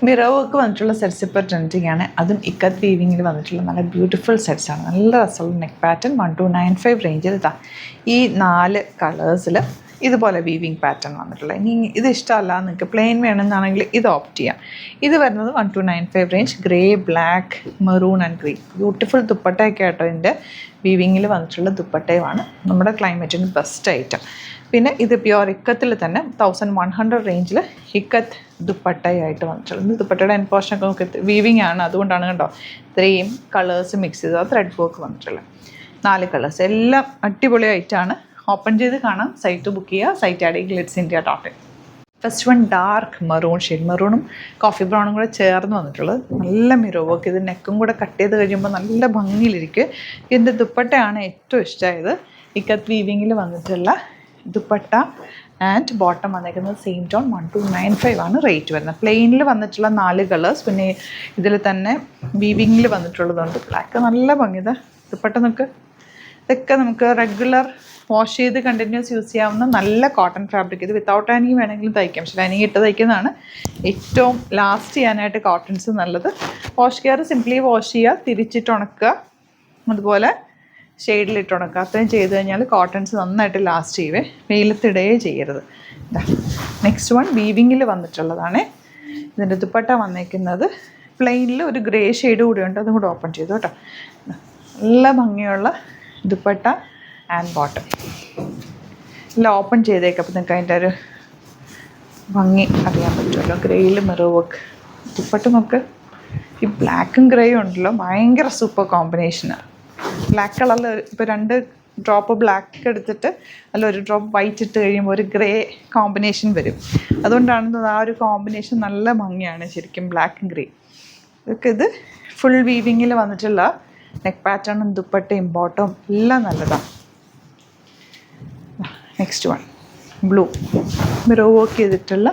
Mirror work വന്നിട്ടുള്ള sets ഇപ്പോൾ trending ആണ്. അതും ഇക്കത്ത് വീവിങ്ങിൽ വന്നിട്ടുള്ള നല്ല ബ്യൂട്ടിഫുൾ സെറ്റ്സ് ആണ്. നല്ല രസമുള്ള നെക്ക് പാറ്റേൺ 1295 റേഞ്ചിൽ ഇതാ ഈ 4 കളേഴ്സിൽ ഇതുപോലെ വീവിങ് പാറ്റേൺ വന്നിട്ടുള്ളത്. ഇനി ഇത് ഇഷ്ടമല്ല നിങ്ങൾക്ക് പ്ലെയിൻ വേണമെന്നാണെങ്കിൽ ഇത് ഓപ്റ്റ് ചെയ്യാം. ഇത് വരുന്നത് 1295 range, grey, black, maroon and green. Beautiful ദുപ്പട്ടയൊക്കെ ആട്ടോ ഇതിൻ്റെ വീവിങ്ങിൽ വന്നിട്ടുള്ള ദുപ്പട്ടയുമാണ് നമ്മുടെ ക്ലൈമറ്റിന് ബെസ്റ്റ് ഐറ്റം. പിന്നെ ഇത് പ്യുവർ ഇക്കത്തിൽ തന്നെ 1100 റേഞ്ചിൽ ഇക്കത്ത് ദുപ്പട്ടയായിട്ട് വന്നിട്ടുള്ളത്. ദുപ്പട്ടയുടെ എൻ പോർഷനൊക്കെ നമുക്ക് വീവിങ് ആണ്, അതുകൊണ്ടാണ് കണ്ടോ ഇത്രയും കളേഴ്സ് മിക്സ് ചെയ്ത് ത്രെഡ് വർക്ക് വന്നിട്ടുള്ളത്. 4 കളേഴ്സ് എല്ലാം അടിപൊളി ആയിട്ടാണ്. ഓപ്പൺ ചെയ്ത് കാണാം, സൈറ്റ് ബുക്ക് ചെയ്യുക. Site ad Glitz India .in. First one dark maroon shade, മെറൂണും കോഫി ബ്രൗണും കൂടെ ചേർന്ന് വന്നിട്ടുള്ളത്. നല്ല മിറർ വർക്ക്, ഇത് നെക്കും കൂടെ കട്ട് ചെയ്ത് കഴിയുമ്പോൾ നല്ല ഭംഗിയിലിരിക്കും. ഇതിൻ്റെ ദുപ്പട്ടയാണ് ഏറ്റവും ഇഷ്ടമായത്. ഇക്കത്ത് വീവിങ്ങിൽ വന്നിട്ടുള്ള ദുപ്പട്ട ആൻഡ് ബോട്ടം വന്നേക്കുന്നത് സെയിം ടോൺ 1295 ആണ് റേറ്റ് വരുന്നത്. പ്ലെയിനിൽ വന്നിട്ടുള്ള 4 കളേഴ്സ്, പിന്നെ ഇതിൽ തന്നെ വീവിങ്ങിൽ വന്നിട്ടുള്ളതുണ്ട്. ബ്ലാക്ക് നല്ല ഭംഗിത ദുപ്പട്ട. ഇതൊക്കെ നമുക്ക് റെഗുലർ വാഷ് ചെയ്ത് കണ്ടിന്യൂസ് യൂസ് ചെയ്യാവുന്ന നല്ല കോട്ടൺ ഫാബ്രിക്. ഇത് വിത്തൗട്ട് ലൈനിങ് വേണമെങ്കിലും തയ്ക്കാം, പക്ഷേ ലൈനിങ് ഇട്ട് തയ്ക്കുന്നതാണ് ഏറ്റവും ലാസ്റ്റ് ചെയ്യാനായിട്ട് കോട്ടൺസ് നല്ലത്. വാഷ് കെയർ സിംപ്ലി വാഷ് ചെയ്യുക, തിരിച്ചിട്ട് ഉണക്കുക, അതുപോലെ ഷെയ്ഡിലിട്ട് ഉണക്കുക. അത്രയും ചെയ്ത് കഴിഞ്ഞാൽ കോട്ടൺസ് നന്നായിട്ട് ലാസ്റ്റ് ചെയ്യുവേ, വെയിലത്തിടുകയേ ചെയ്യരുത്. നെക്സ്റ്റ് വൺ വീവിങ്ങിൽ വന്നിട്ടുള്ളതാണ്. ഇതിൻ്റെ ദുപ്പട്ട വന്നേക്കുന്നത് പ്ലെയിനിൽ ഒരു ഗ്രേ ഷെയ്ഡ് കൂടിയുണ്ട്, അതും കൂടെ ഓപ്പൺ ചെയ്തു കേട്ടോ. നല്ല ഭംഗിയുള്ള ദുപ്പട്ട ആൻഡ് ബോട്ടം എല്ലാം ഓപ്പൺ ചെയ്തേക്കാം. അപ്പോൾ നിങ്ങൾക്ക് അതിൻ്റെ ഒരു ഭംഗി അറിയാൻ പറ്റുമല്ലോ. ഗ്രേയിൽ മിറർ വർക്ക് ദുപ്പട്ട. നമുക്ക് ഈ ബ്ലാക്കും ഗ്രേയും ഉണ്ടല്ലോ, ഭയങ്കര സൂപ്പർ കോമ്പിനേഷനാണ്. ബ്ലാക്ക് കളറിൽ ഇപ്പോൾ 2 ഡ്രോപ്പ് ബ്ലാക്ക് എടുത്തിട്ട് അല്ല 1 ഡ്രോപ്പ് വൈറ്റ് ഇട്ട് കഴിയുമ്പോൾ ഒരു ഗ്രേ കോമ്പിനേഷൻ വരും. അതുകൊണ്ടാണ് ആ ഒരു കോമ്പിനേഷൻ നല്ല ഭംഗിയാണ് ശരിക്കും, ബ്ലാക്ക് ഗ്രേ. ഇതൊക്കെ ഇത് ഫുൾ വീവിങ്ങിൽ വന്നിട്ടുള്ള നെക്ക് പാറ്റേണും ദുപ്പട്ടയും ബോട്ടവും എല്ലാം നല്ലതാണ്. Next one blue mirror work ചെയ്തിട്ടുള്ള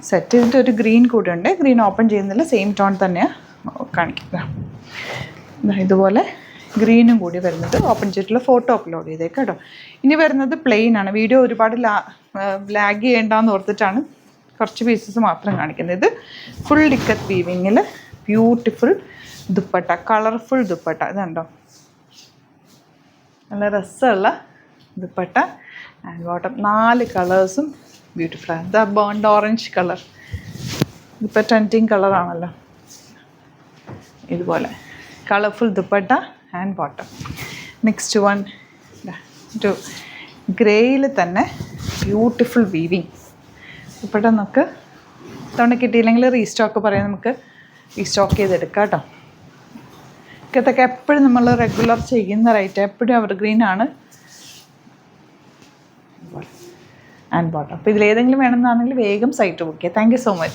സെറ്റ്. ഇതിൻ്റെ ഒരു ഗ്രീൻ കൂടെ ഉണ്ട്, ഗ്രീൻ ഓപ്പൺ ചെയ്യുന്നില്ല, സെയിം ടോൺ തന്നെയാണ് കാണിക്കുക. ഇതുപോലെ ഗ്രീനും കൂടി വരുന്നത് ഓപ്പൺ ചെയ്തിട്ടുള്ള ഫോട്ടോ അപ്ലോഡ് ചെയ്തേക്കാം കേട്ടോ. ഇനി വരുന്നത് പ്ലെയിൻ ആണ്. വീഡിയോ ഒരുപാട് ലാഗ് ചെയ്യേണ്ടെന്ന് ഓർത്തിട്ടാണ് കുറച്ച് പീസസ് മാത്രം കാണിക്കുന്നത്. ഇത് ഫുൾ ഇക്കത്ത് വീവിങ്ങിൽ ബ്യൂട്ടിഫുൾ ദുപ്പട്ട, കളർഫുൾ ദുപ്പട്ട. ഇതുണ്ടോ നല്ല രസമുള്ള ദുപ്പട്ട ആൻഡ് ബോട്ടം. 4 കളേഴ്സും ബ്യൂട്ടിഫുള്ളാണ്. ഇതാ ബേൺഡ് ഓറഞ്ച് കളർ, ഇപ്പോൾ ട്രെൻഡിങ് കളറാണല്ലോ. ഇതുപോലെ colourful dupatta and bottom. Next one ഒരു ഗ്രേയിൽ തന്നെ ബ്യൂട്ടിഫുൾ വീവിങ് ദുപ്പട്ട. നമുക്ക് തവണ കിട്ടിയില്ലെങ്കിൽ റീസ്റ്റോക്ക് പറയാം, നമുക്ക് റീസ്റ്റോക്ക് ചെയ്തെടുക്കാം കേട്ടോ. ഇതൊക്കെ എപ്പോഴും നമ്മൾ റെഗുലർ ചെയ്യുന്ന റേറ്റ്, എപ്പോഴും എവർഗ്രീൻ ആണ് ആൻഡ് ബോട്ടം. അപ്പോൾ ഇതിലേതെങ്കിലും വേണമെന്നാണെങ്കിൽ വേഗം സൈറ്റ് ബുക്ക് ചെയ്യുക. Thank you so much.